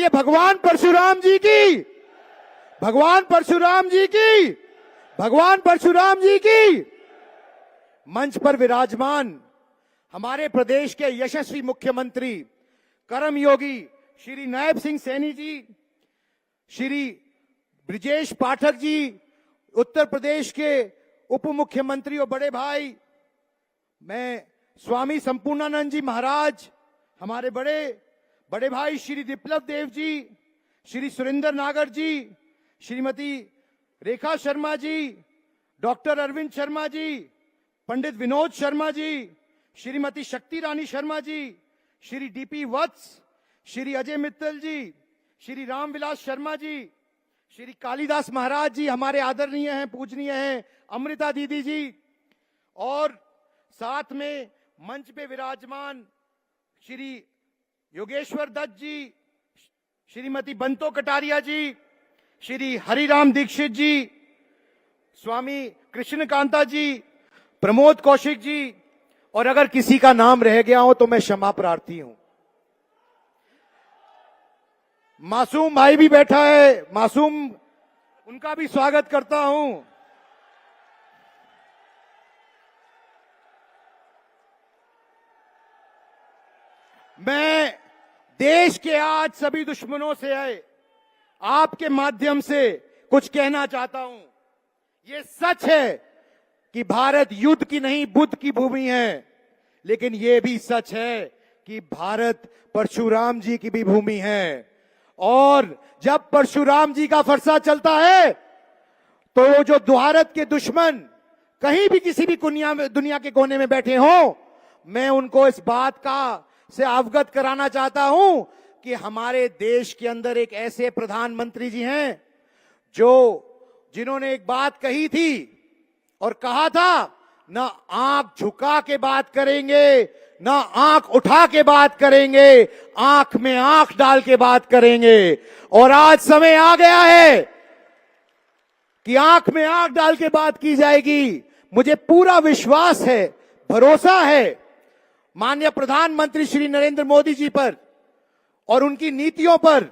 बोलिए भगवान परशुराम जी की, भगवान परशुराम जी की, भगवान परशुराम जी की। मंच पर विराजमान हमारे प्रदेश के यशस्वी मुख्यमंत्री कर्मयोगी श्री नायब सिंह सैनी जी, श्री ब्रिजेश पाठक जी, उत्तर प्रदेश के उप मुख्यमंत्री और बड़े भाई, मैं स्वामी संपूर्णानंद जी महाराज, हमारे बड़े भाई श्री विप्लव देव जी, श्री सुरेंद्र नागर जी, श्रीमती रेखा शर्मा जी, डॉक्टर अरविंद शर्मा जी, पंडित विनोद शर्मा जी, श्रीमती शक्ति रानी शर्मा जी, श्री डीपी वत्स, श्री अजय मित्तल जी, श्री रामविलास शर्मा जी, श्री कालिदास महाराज जी, हमारे आदरणीय हैं, पूजनीय हैं, अमृता दीदी जी, और साथ में मंच पे विराजमान श्री योगेश्वर दत्त जी, श्रीमती बंतो कटारिया जी, श्री हरिराम दीक्षित जी, स्वामी कृष्णकांता जी, प्रमोद कौशिक जी, और अगर किसी का नाम रह गया हो तो मैं क्षमा प्रार्थी हूं। मासूम भाई भी बैठा है, मासूम, उनका भी स्वागत करता हूं। मैं देश के आज सभी दुश्मनों से आए आपके माध्यम से कुछ कहना चाहता हूं। ये सच है कि भारत युद्ध की नहीं बुद्ध की भूमि है, लेकिन यह भी सच है कि भारत परशुराम जी की भी भूमि है। और जब परशुराम जी का फरसा चलता है तो जो भारत के दुश्मन कहीं भी किसी भी दुनिया के कोने में बैठे हो, मैं उनको इस बात का से अवगत कराना चाहता हूं कि हमारे देश के अंदर एक ऐसे प्रधानमंत्री जी हैं जिन्होंने एक बात कही थी और कहा था, ना आंख झुका के बात करेंगे, ना आंख उठा के बात करेंगे, आंख में आंख डाल के बात करेंगे। और आज समय आ गया है कि आंख में आंख डाल के बात की जाएगी। मुझे पूरा विश्वास है, भरोसा है माननीय प्रधानमंत्री श्री नरेंद्र मोदी जी पर और उनकी नीतियों पर,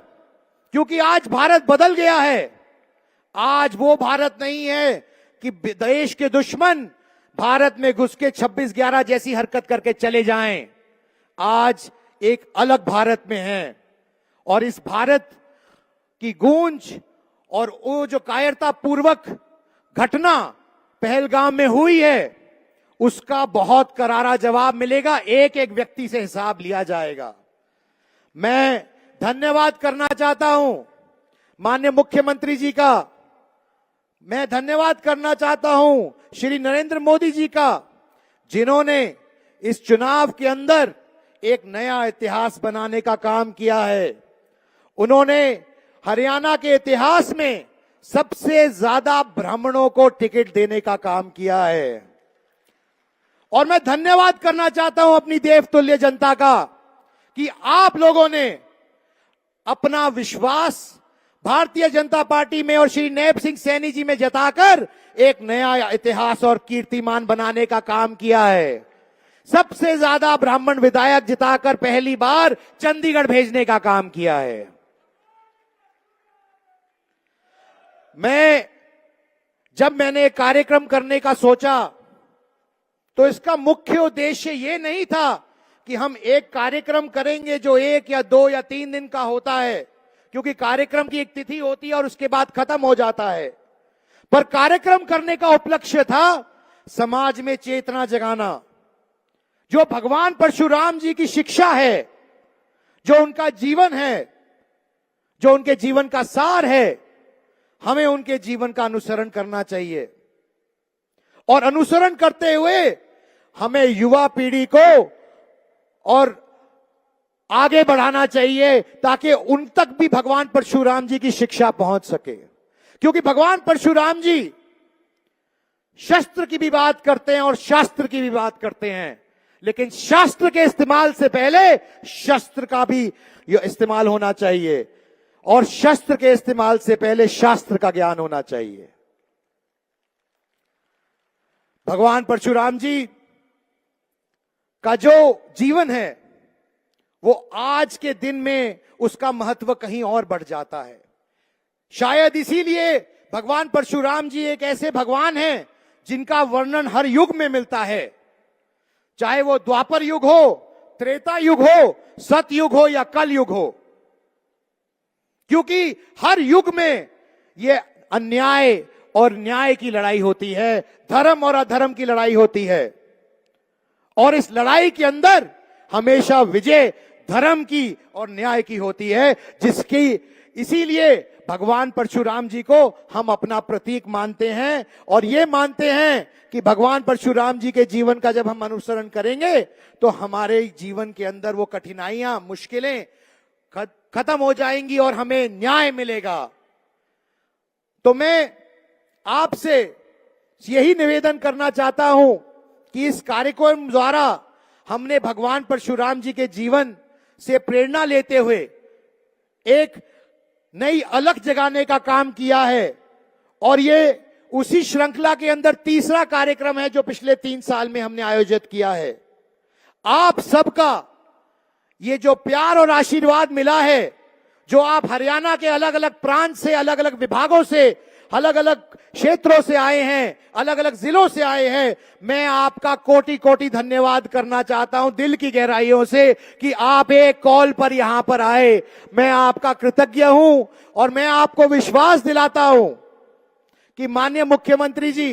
क्योंकि आज भारत बदल गया है। आज वो भारत नहीं है कि देश के दुश्मन भारत में घुस के 26/11 जैसी हरकत करके चले जाएं। आज एक अलग भारत में है और इस भारत की गूंज और वो जो कायरता पूर्वक घटना पहलगाम में हुई है, उसका बहुत करारा जवाब मिलेगा। एक एक व्यक्ति से हिसाब लिया जाएगा। मैं धन्यवाद करना चाहता हूं माननीय मुख्यमंत्री जी का, मैं धन्यवाद करना चाहता हूं श्री नरेंद्र मोदी जी का, जिन्होंने इस चुनाव के अंदर एक नया इतिहास बनाने का काम किया है। उन्होंने हरियाणा के इतिहास में सबसे ज्यादा ब्राह्मणों को टिकट देने का काम किया है। और मैं धन्यवाद करना चाहता हूं अपनी देवतुल्य जनता का कि आप लोगों ने अपना विश्वास भारतीय जनता पार्टी में और श्री नायब सिंह सैनी जी में जताकर एक नया इतिहास और कीर्तिमान बनाने का काम किया है। सबसे ज्यादा ब्राह्मण विधायक जिताकर पहली बार चंडीगढ़ भेजने का काम किया है। जब मैंने कार्यक्रम करने का सोचा तो इसका मुख्य उद्देश्य ये नहीं था कि हम एक कार्यक्रम करेंगे जो 1 या 2 या 3 दिन का होता है, क्योंकि कार्यक्रम की एक तिथि होती है और उसके बाद खत्म हो जाता है। पर कार्यक्रम करने का उपलक्ष्य था समाज में चेतना जगाना। जो भगवान परशुराम जी की शिक्षा है, जो उनका जीवन है, जो उनके जीवन का सार है, हमें उनके जीवन का अनुसरण करना चाहिए। और अनुसरण करते हुए हमें युवा पीढ़ी को और आगे बढ़ाना चाहिए ताकि उन तक भी भगवान परशुराम जी की शिक्षा पहुंच सके। क्योंकि भगवान परशुराम जी शस्त्र की भी बात करते हैं और शास्त्र की भी बात करते हैं, लेकिन शास्त्र के इस्तेमाल से पहले शस्त्र का भी इस्तेमाल होना चाहिए और शस्त्र के इस्तेमाल से पहले शास्त्र का ज्ञान होना चाहिए। भगवान परशुराम जी का जो जीवन है वो आज के दिन में उसका महत्व कहीं और बढ़ जाता है। शायद इसीलिए भगवान परशुराम जी एक ऐसे भगवान हैं जिनका वर्णन हर युग में मिलता है, चाहे वो द्वापर युग हो, त्रेता युग हो, सतयुग हो या कल युग हो, क्योंकि हर युग में ये अन्याय और न्याय की लड़ाई होती है, धर्म और अधर्म की लड़ाई होती है, और इस लड़ाई के अंदर हमेशा विजय धर्म की और न्याय की होती है, जिसकी इसीलिए भगवान परशुराम जी को हम अपना प्रतीक मानते हैं और ये मानते हैं कि भगवान परशुराम जी के जीवन का जब हम अनुसरण करेंगे तो हमारे जीवन के अंदर वो कठिनाइयां, मुश्किलें खत्म हो जाएंगी और हमें न्याय मिलेगा। तो मैं आपसे यही निवेदन करना चाहता हूं कि इस कार्यक्रम द्वारा हमने भगवान परशुराम जी के जीवन से प्रेरणा लेते हुए एक नई अलख जगाने का काम किया है, और ये उसी श्रृंखला के अंदर तीसरा कार्यक्रम है जो पिछले 3 साल में हमने आयोजित किया है। आप सबका ये जो प्यार और आशीर्वाद मिला है, जो आप हरियाणा के अलग अलग प्रांत से, अलग अलग विभागों से, अलग अलग क्षेत्रों से आए हैं, अलग अलग जिलों से आए हैं, मैं आपका कोटि कोटि धन्यवाद करना चाहता हूं दिल की गहराइयों से कि आप एक कॉल पर यहां पर आए। मैं आपका कृतज्ञ हूं और मैं आपको विश्वास दिलाता हूं कि माननीय मुख्यमंत्री जी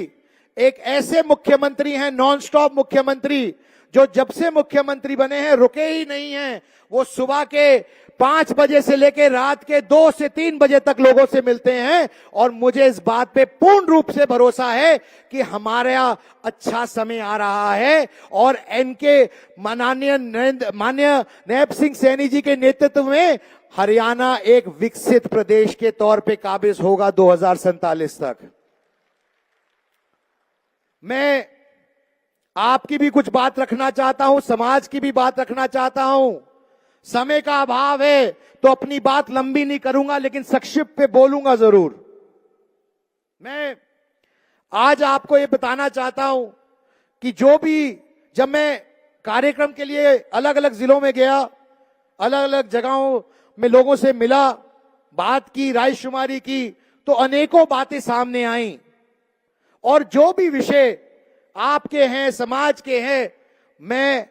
एक ऐसे मुख्यमंत्री हैं, नॉन स्टॉप मुख्यमंत्री, जो जब से मुख्यमंत्री बने हैं रुके ही नहीं हैं। वो सुबह के 5 बजे से लेकर रात के 2 से 3 बजे तक लोगों से मिलते हैं, और मुझे इस बात पे पूर्ण रूप से भरोसा है कि हमारा अच्छा समय आ रहा है और इनके माननीय नायब सिंह सैनी जी के नेतृत्व में हरियाणा एक विकसित प्रदेश के तौर पे काबिज होगा 2047 तक। मैं आपकी भी कुछ बात रखना चाहता हूं, समाज की भी बात रखना चाहता हूं। समय का अभाव है तो अपनी बात लंबी नहीं करूंगा, लेकिन संक्षिप्त पे बोलूंगा जरूर। मैं आज आपको ये बताना चाहता हूं कि जब मैं कार्यक्रम के लिए अलग अलग जिलों में गया, अलग अलग जगहों में लोगों से मिला, बात की, रायशुमारी की, तो अनेकों बातें सामने आईं, और जो भी विषय आपके हैं, समाज के हैं, मैं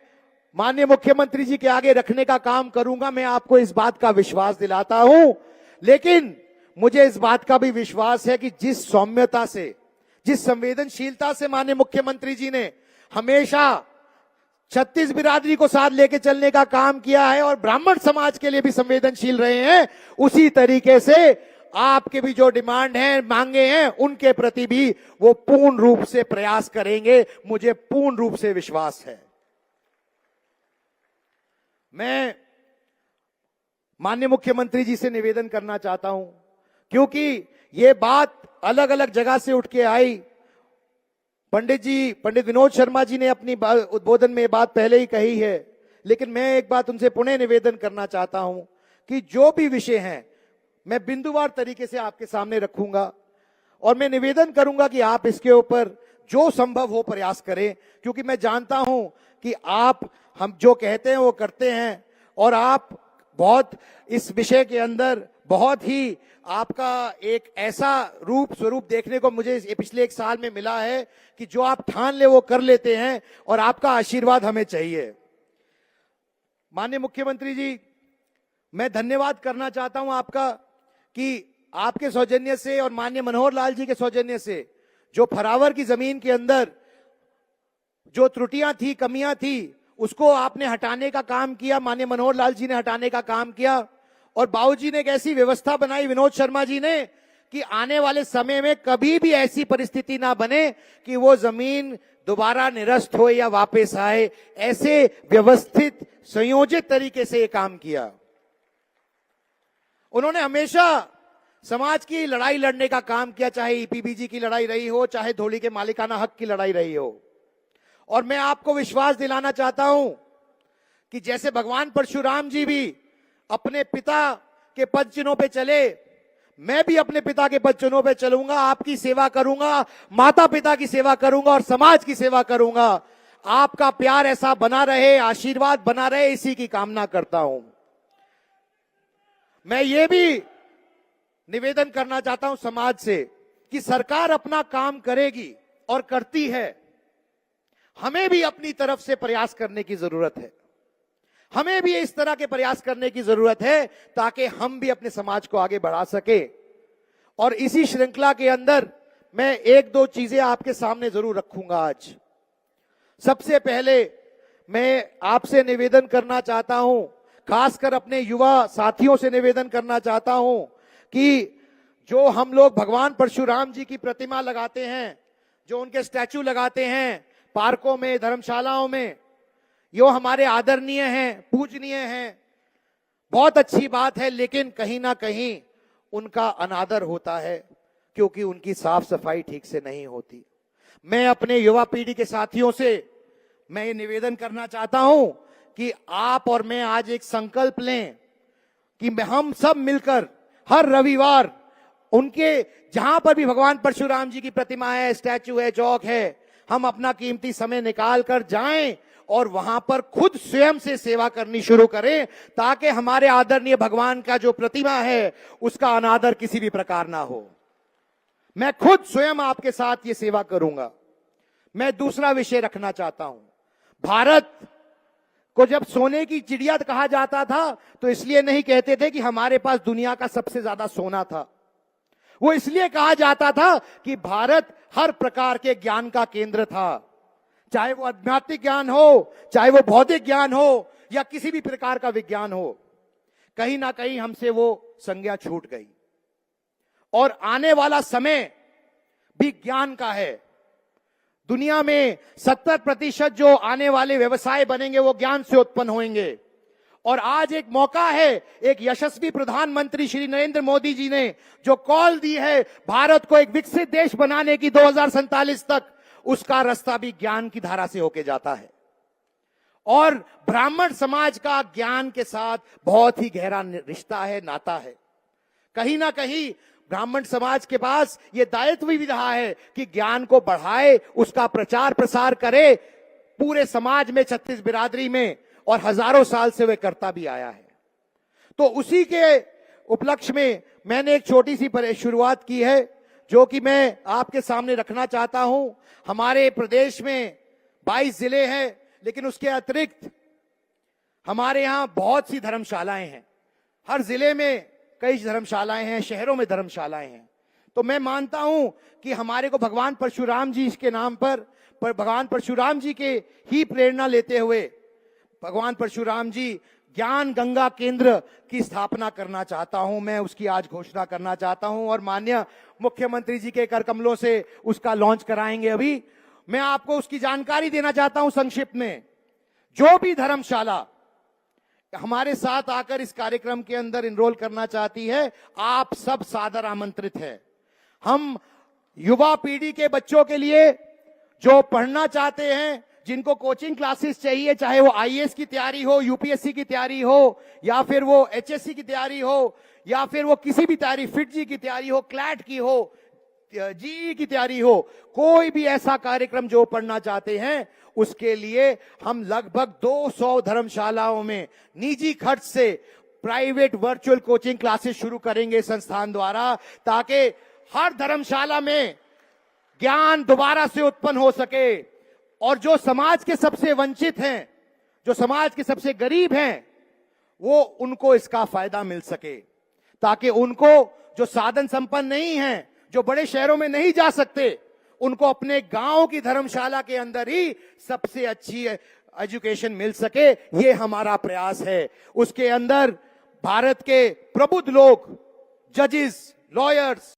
माननीय मुख्यमंत्री जी के आगे रखने का काम करूंगा। मैं आपको इस बात का विश्वास दिलाता हूं, लेकिन मुझे इस बात का भी विश्वास है कि जिस सौम्यता से, जिस संवेदनशीलता से माननीय मुख्यमंत्री जी ने हमेशा 36 बिरादरी को साथ लेके चलने का काम किया है और ब्राह्मण समाज के लिए भी संवेदनशील रहे हैं, उसी तरीके से आपके भी जो डिमांड हैं, मांगे हैं, उनके प्रति भी वो पूर्ण रूप से प्रयास करेंगे। मुझे पूर्ण रूप से विश्वास है। मैं माननीय मुख्यमंत्री जी से निवेदन करना चाहता हूं, क्योंकि ये बात अलग अलग जगह से उठ के आई। पंडित विनोद शर्मा जी ने अपनी उद्बोधन में ये बात पहले ही कही है, लेकिन मैं एक बात उनसे पुनः निवेदन करना चाहता हूं कि जो भी विषय हैं मैं बिंदुवार तरीके से आपके सामने रखूंगा, और मैं निवेदन करूंगा कि आप इसके ऊपर जो संभव हो प्रयास करें, क्योंकि मैं जानता हूं कि आप हम जो कहते हैं वो करते हैं, और आप बहुत इस विषय के अंदर बहुत ही आपका एक ऐसा रूप स्वरूप देखने को मुझे पिछले 1 साल में मिला है कि जो आप ठान ले वो कर लेते हैं, और आपका आशीर्वाद हमें चाहिए। माननीय मुख्यमंत्री जी, मैं धन्यवाद करना चाहता हूं आपका कि आपके सौजन्य से और माननीय मनोहर लाल जी के सौजन्य से जो फरावर की जमीन के अंदर जो त्रुटियां थी, कमियां थी, उसको आपने हटाने का काम किया, माननीय मनोहर लाल जी ने हटाने का काम किया, और बाबूजी ने एक ऐसी व्यवस्था बनाई, विनोद शर्मा जी ने, कि आने वाले समय में कभी भी ऐसी परिस्थिति ना बने कि वो जमीन दोबारा निरस्त हो या वापस आए। ऐसे व्यवस्थित संयोजित तरीके से ये काम किया। उन्होंने हमेशा समाज की लड़ाई लड़ने का काम किया, चाहे ईपीबीजी की लड़ाई रही हो, चाहे धोली के मालिकाना हक की लड़ाई रही हो। और मैं आपको विश्वास दिलाना चाहता हूं कि जैसे भगवान परशुराम जी भी अपने पिता के पद चिन्हों पे चले, मैं भी अपने पिता के पद चिन्हों पे चलूंगा, आपकी सेवा करूंगा, माता पिता की सेवा करूंगा और समाज की सेवा करूंगा। आपका प्यार ऐसा बना रहे, आशीर्वाद बना रहे, इसी की कामना करता हूं। मैं ये भी निवेदन करना चाहता हूं समाज से कि सरकार अपना काम करेगी और करती है, हमें भी अपनी तरफ से प्रयास करने की जरूरत है। हमें भी इस तरह के प्रयास करने की जरूरत है ताकि हम भी अपने समाज को आगे बढ़ा सके। और इसी श्रृंखला के अंदर मैं एक दो चीजें आपके सामने जरूर रखूंगा आज। सबसे पहले मैं आपसे निवेदन करना चाहता हूं, खासकर अपने युवा साथियों से निवेदन करना चाहता हूं कि जो हम लोग भगवान परशुराम जी की प्रतिमा लगाते हैं, जो उनके स्टैचू लगाते हैं पार्कों में, धर्मशालाओं में, यो हमारे आदरणीय हैं, पूजनीय हैं, बहुत अच्छी बात है, लेकिन कहीं ना कहीं उनका अनादर होता है क्योंकि उनकी साफ सफाई ठीक से नहीं होती। मैं अपने युवा पीढ़ी के साथियों से मैं ये निवेदन करना चाहता हूं कि आप और मैं आज एक संकल्प लें कि हम सब मिलकर हर रविवार उनके जहां पर भी भगवान परशुराम जी की प्रतिमा है, स्टैचू है, चौक है, हम अपना कीमती समय निकाल कर जाएं और वहां पर खुद स्वयं से सेवा करनी शुरू करें ताकि हमारे आदरणीय भगवान का जो प्रतिमा है उसका अनादर किसी भी प्रकार ना हो। मैं खुद स्वयं आपके साथ ये सेवा करूंगा। मैं दूसरा विषय रखना चाहता हूं। भारत को जब सोने की चिड़िया कहा जाता था तो इसलिए नहीं कहते थे कि हमारे पास दुनिया का सबसे ज्यादा सोना था। वो इसलिए कहा जाता था कि भारत हर प्रकार के ज्ञान का केंद्र था, चाहे वो आध्यात्मिक ज्ञान हो, चाहे वो भौतिक ज्ञान हो या किसी भी प्रकार का विज्ञान हो। कहीं ना कहीं हमसे वो संज्ञा छूट गई और आने वाला समय भी ज्ञान का है। दुनिया में 70% जो आने वाले व्यवसाय बनेंगे वो ज्ञान से उत्पन्न होंगे। और आज एक मौका है, एक यशस्वी प्रधानमंत्री श्री नरेंद्र मोदी जी ने जो कॉल दी है भारत को एक विकसित देश बनाने की 2047 तक, उसका रास्ता भी ज्ञान की धारा से होके जाता है। और ब्राह्मण समाज का ज्ञान के साथ बहुत ही गहरा रिश्ता है, नाता है। कहीं ना कहीं ब्राह्मण समाज के पास यह दायित्व भी रहा है कि ज्ञान को बढ़ाए, उसका प्रचार प्रसार करे पूरे समाज में, 36 बिरादरी में, और हजारों साल से वह करता भी आया है। तो उसी के उपलक्ष्य में मैंने एक छोटी सी शुरुआत की है जो कि मैं आपके सामने रखना चाहता हूं। हमारे प्रदेश में 22 जिले हैं, लेकिन उसके अतिरिक्त हमारे यहां बहुत सी धर्मशालाएं हैं। हर जिले में कई धर्मशालाएं हैं, शहरों में धर्मशालाएं हैं। तो मैं मानता हूं कि हमारे को भगवान परशुराम जी के नाम पर भगवान परशुराम जी के ही प्रेरणा लेते हुए भगवान परशुराम जी ज्ञान गंगा केंद्र की स्थापना करना चाहता हूं। मैं उसकी आज घोषणा करना चाहता हूं और माननीय मुख्यमंत्री जी के कर कमलों से उसका लॉन्च कराएंगे। अभी मैं आपको उसकी जानकारी देना चाहता हूं संक्षिप्त में। जो भी धर्मशाला हमारे साथ आकर इस कार्यक्रम के अंदर इनरोल करना चाहती है, आप सब सादर आमंत्रित है। हम युवा पीढ़ी के बच्चों के लिए जो पढ़ना चाहते हैं, जिनको कोचिंग क्लासेस चाहिए, चाहे वो आईएएस की तैयारी हो, यूपीएससी की तैयारी हो, या फिर वो एचएससी की तैयारी हो, या फिर वो किसी भी तैयारी, फिट जी की तैयारी हो, क्लैट की हो, जीई की तैयारी हो, कोई भी ऐसा कार्यक्रम जो पढ़ना चाहते हैं, उसके लिए हम लगभग 200 धर्मशालाओं में निजी खर्च से प्राइवेट वर्चुअल कोचिंग क्लासेस शुरू करेंगे संस्थान द्वारा, ताकि हर धर्मशाला में ज्ञान दोबारा से उत्पन्न हो सके। और जो समाज के सबसे वंचित हैं, जो समाज के सबसे गरीब हैं, वो उनको इसका फायदा मिल सके, ताकि उनको जो साधन संपन्न नहीं हैं, जो बड़े शहरों में नहीं जा सकते, उनको अपने गांव की धर्मशाला के अंदर ही सबसे अच्छी एजुकेशन मिल सके। ये हमारा प्रयास है। उसके अंदर भारत के प्रबुद्ध लोग, जजेस, लॉयर्स,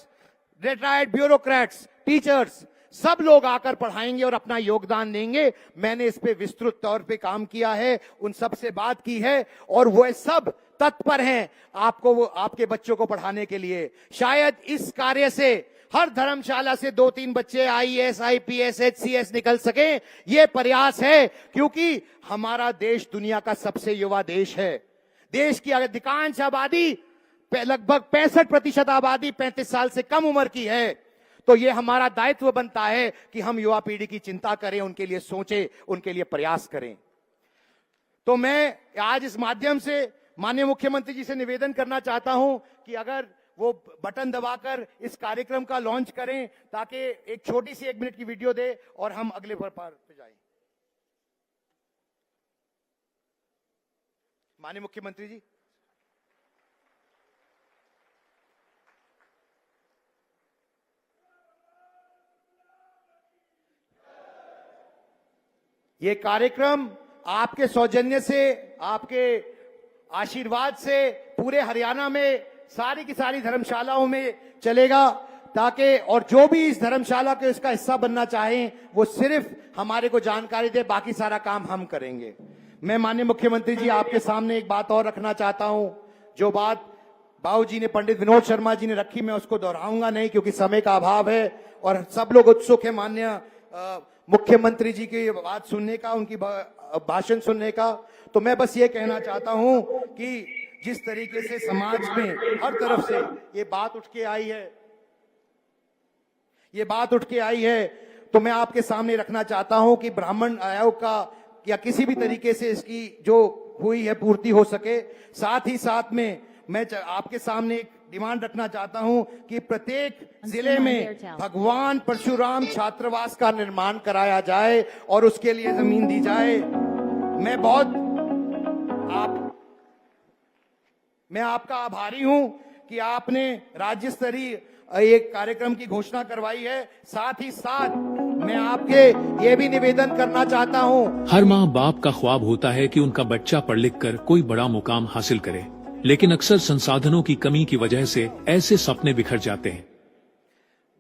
रिटायर्ड ब्यूरोक्रेट्स, टीचर्स, सब लोग आकर पढ़ाएंगे और अपना योगदान देंगे। मैंने इस पे विस्तृत तौर पे काम किया है, उन सब से बात की है और वो सब तत्पर हैं आपको, वो आपके बच्चों को पढ़ाने के लिए। शायद इस कार्य से हर धर्मशाला से 2-3 बच्चे आईएएस, आईपीएस, एचसीएस निकल सके, ये प्रयास है। क्योंकि हमारा देश दुनिया का सबसे युवा देश है। देश की अधिकांश आबादी, लगभग 65% आबादी 35 साल से कम उम्र की है। तो ये हमारा दायित्व बनता है कि हम युवा पीढ़ी की चिंता करें, उनके लिए सोचें, उनके लिए प्रयास करें। तो मैं आज इस माध्यम से माननीय मुख्यमंत्री जी से निवेदन करना चाहता हूं कि अगर वो बटन दबाकर इस कार्यक्रम का लॉन्च करें ताकि एक छोटी सी 1 मिनट की वीडियो दे और हम अगले पर जाएं। माननीय मुख्यमंत्री जी, ये कार्यक्रम आपके सौजन्य से, आपके आशीर्वाद से पूरे हरियाणा में सारी की सारी धर्मशालाओं में चलेगा, ताकि और जो भी इस धर्मशाला के इसका हिस्सा बनना चाहें वो सिर्फ हमारे को जानकारी दे, बाकी सारा काम हम करेंगे। मैं माननीय मुख्यमंत्री जी आपके सामने एक बात और रखना चाहता हूं। जो बात बाबू जी ने, पंडित विनोद शर्मा जी ने रखी, मैं उसको दोहराऊंगा नहीं क्योंकि समय का अभाव है और सब लोग उत्सुक है माननीय मुख्यमंत्री जी की बात सुनने का, उनकी भाषण सुनने का। तो मैं बस ये कहना चाहता हूं कि जिस तरीके से समाज में हर तरफ से ये बात उठ के आई है, तो मैं आपके सामने रखना चाहता हूं कि ब्राह्मण आयोग का या किसी भी तरीके से इसकी जो हुई है पूर्ति हो सके। साथ ही साथ में मैं आपके सामने एक डिमांड रखना चाहता हूं कि प्रत्येक जिले में भगवान परशुराम छात्रावास का निर्माण कराया जाए और उसके लिए जमीन दी जाए। मैं आपका आभारी हूं कि आपने राज्य स्तरीय एक कार्यक्रम की घोषणा करवाई है। साथ ही साथ मैं आपके ये भी निवेदन करना चाहता हूं, हर माँ बाप का ख्वाब होता है कि उनका बच्चा पढ़ लिख कर कोई बड़ा मुकाम हासिल करे, लेकिन अक्सर संसाधनों की कमी की वजह से ऐसे सपने बिखर जाते हैं।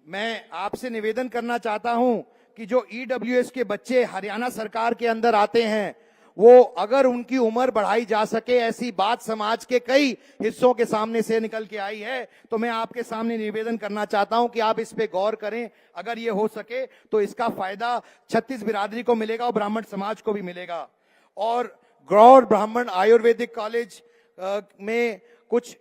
मैं आपसे निवेदन करना चाहता हूं कि जो ईडब्ल्यूएस के बच्चे हरियाणा सरकार के अंदर आते हैं, वो अगर उनकी उम्र बढ़ाई जा सके, ऐसी बात समाज के कई हिस्सों के सामने से निकल के आई है, तो मैं आपके सामने निवेदन करना चाहता हूं कि आप इस पे गौर करें। अगर ये हो सके तो इसका फायदा 36 बिरादरी को मिलेगा और ब्राह्मण समाज को भी मिलेगा। और गौर ब्राह्मण आयुर्वेदिक कॉलेज में कुछ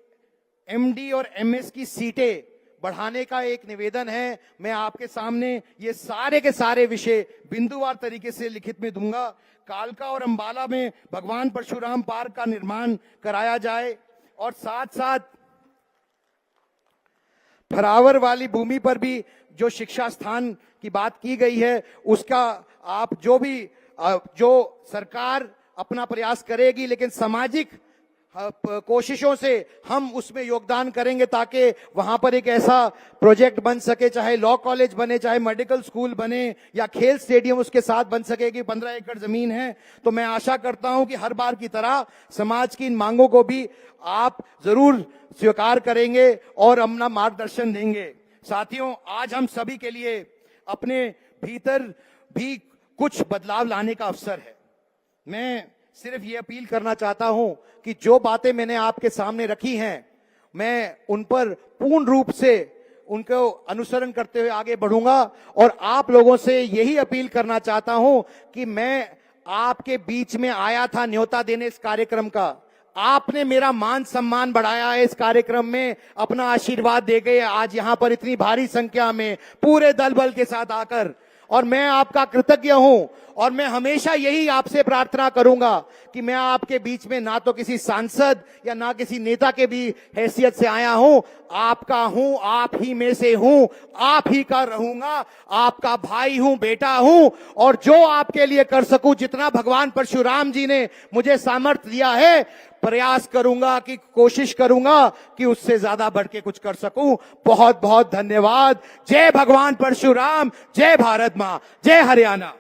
एमडी और एमएस की सीटें बढ़ाने का एक निवेदन है। मैं आपके सामने ये सारे के सारे विषय बिंदुवार तरीके से लिखित में दूंगा। कालका और अंबाला में भगवान परशुराम पार्क का निर्माण कराया जाए और साथ साथ फरावर वाली भूमि पर भी जो शिक्षा स्थान की बात की गई है, उसका आप जो सरकार अपना प्रयास करेगी, लेकिन सामाजिक कोशिशों से हम उसमें योगदान करेंगे ताकि वहां पर एक ऐसा प्रोजेक्ट बन सके, चाहे लॉ कॉलेज बने, चाहे मेडिकल स्कूल बने या खेल स्टेडियम उसके साथ बन सकेगी। 15 एकड़ जमीन है, तो मैं आशा करता हूं कि हर बार की तरह समाज की इन मांगों को भी आप जरूर स्वीकार करेंगे और अपना मार्गदर्शन देंगे। साथियों, आज हम सभी के लिए अपने भीतर भी कुछ बदलाव लाने का अवसर है। मैं सिर्फ ये अपील करना चाहता हूं कि जो बातें मैंने आपके सामने रखी हैं, मैं उन पर पूर्ण रूप से उनको अनुसरण करते हुए आगे बढ़ूंगा और आप लोगों से यही अपील करना चाहता हूं कि मैं आपके बीच में आया था न्योता देने इस कार्यक्रम का। आपने मेरा मान सम्मान बढ़ाया है, इस कार्यक्रम में अपना आशीर्वाद दे गए आज यहां पर इतनी भारी संख्या में पूरे दल बल के साथ आकर, और मैं आपका कृतज्ञ हूं। और मैं हमेशा यही आपसे प्रार्थना करूंगा कि मैं आपके बीच में ना तो किसी सांसद या ना किसी नेता के भी हैसियत से आया हूं, आपका हूं, आप ही में से हूं, आप ही का रहूंगा, आपका भाई हूं, बेटा हूं, और जो आपके लिए कर सकूं, जितना भगवान परशुराम जी ने मुझे सामर्थ्य दिया है, प्रयास करूंगा कि कोशिश करूंगा कि उससे ज्यादा बढ़ के कुछ कर सकूं। बहुत बहुत धन्यवाद। जय भगवान परशुराम, जय भारत मां, जय हरियाणा।